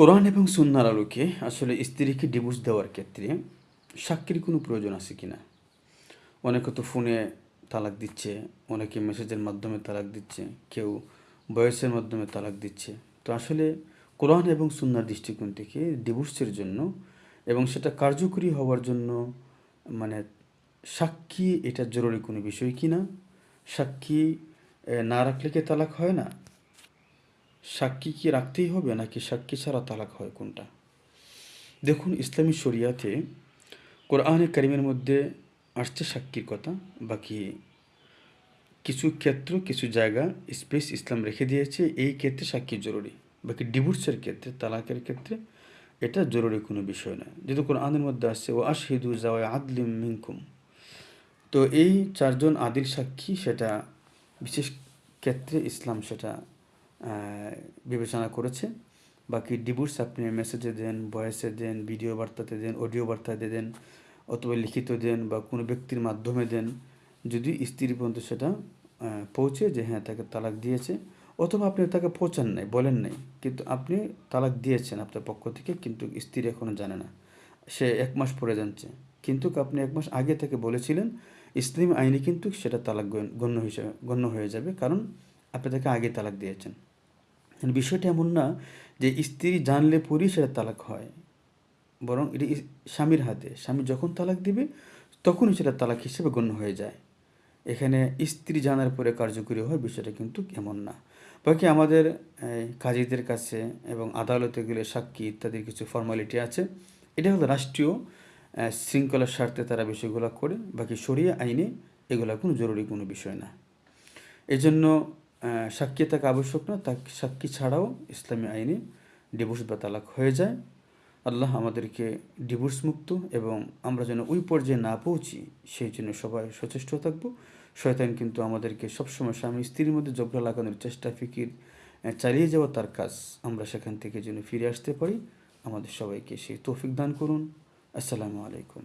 কোরআন এবং সুন্নাহর আলোকে আসলে স্ত্রীকে ডিভোর্স দেওয়ার ক্ষেত্রে সাক্ষীর কোনো প্রয়োজন আছে কি না? অনেকে তো ফোনে তালাক দিচ্ছে, অনেকে মেসেজের মাধ্যমে তালাক দিচ্ছে, কেউ ভয়েসের মাধ্যমে তালাক দিচ্ছে। তো আসলে কোরআন এবং সুন্নাহর দৃষ্টিকোণ থেকে ডিভোর্সের জন্য এবং সেটা কার্যকরী হওয়ার জন্য মানে সাক্ষী এটা জরুরি কোনো বিষয় কি না? সাক্ষী না রাখলে কি তালাক হয় না? সাক্ষী কি রাখতেই হবে নাকি সাক্ষী ছাড়া তালাক হয় কোনটা? দেখুন, ইসলামী শরিয়াতে কোরআনে কারিমের মধ্যে আসছে সাক্ষীর কথা। বাকি কিছু ক্ষেত্র, কিছু জায়গা স্পেস ইসলাম রেখে দিয়েছে, এই ক্ষেত্রে সাক্ষী জরুরি। বাকি ডিভোর্সের ক্ষেত্রে, তালাকের ক্ষেত্রে এটা জরুরি কোনো বিষয় নয়। যেহেতু কোরআনের মধ্যে আসছে ও আশহিদু যাওয়া আদলিম মিনকুম, তো এই চারজন আদিল সাক্ষী সেটা বিশেষ ক্ষেত্রে ইসলাম সেটা বিবেচনা করেছে। বাকি ডিভোর্স আপনি মেসেজে দেন, ভয়েসে দেন, ভিডিও বার্তাতে দেন, অডিও বার্তাতে দেন, অথবা লিখিত দেন বা কোনো ব্যক্তির মাধ্যমে দেন, যদি স্ত্রী পর্যন্ত সেটা পৌঁছে যে হ্যাঁ তাকে তালাক দিয়েছে, অথবা আপনি তাকে পৌঁছান নাই, বলেন নাই, কিন্তু আপনি তালাক দিয়েছেন আপনার পক্ষ থেকে, কিন্তু স্ত্রী এখনও জানে না, সে 1 মাস পরে জানছে, কিন্তু আপনি 1 মাস আগে থেকে বলেছিলেন, ইসলামী আইনে কিন্তু সেটা তালাক গণ্য হয়ে যাবে, কারণ আপনি তাকে আগে তালাক দিয়েছেন। বিষয়টা এমন না যে স্ত্রী জানলে পরই সেটা তালাক হয়, বরং এটি স্বামীর হাতে। স্বামী যখন তালাক দিবে তখনই সেটা তালাক হিসেবে গণ্য হয়ে যায়। এখানে স্ত্রী জানার পরে কার্যকরী হয়, বিষয়টা কিন্তু এমন না। বাকি আমাদের কাজীদের কাছে এবং আদালতে গেলে সাক্ষী ইত্যাদির কিছু ফর্মালিটি আছে। এটা হলো রাষ্ট্রীয় শৃঙ্খলার স্বার্থে তারা বিষয়গুলো করে। বাকি শরিয়া আইনে এগুলো কোনো জরুরি কোনো বিষয় না। এজন্য সাক্ষী থাকা আবশ্যক না, তা সাক্ষী ছাড়াও ইসলামী আইনে ডিভোর্স বা তালাক হয়ে যায়। আল্লাহ আমাদেরকে ডিভোর্স মুক্ত এবং আমরা যেন ওই পর্যায়ে না পৌঁছি সেই জন্য সবাই সচেষ্ট থাকবো। শয়তান কিন্তু আমাদেরকে সবসময় স্বামী স্ত্রীর মধ্যে ঝগড়া লাগানোর চেষ্টা, ফিকির চালিয়ে যাওয়া তার কাজ। আমরা সেখান থেকে যেন ফিরে আসতে পারি। আমাদের সবাইকে সেই তৌফিক দান করুন। আসসালামু আলাইকুম।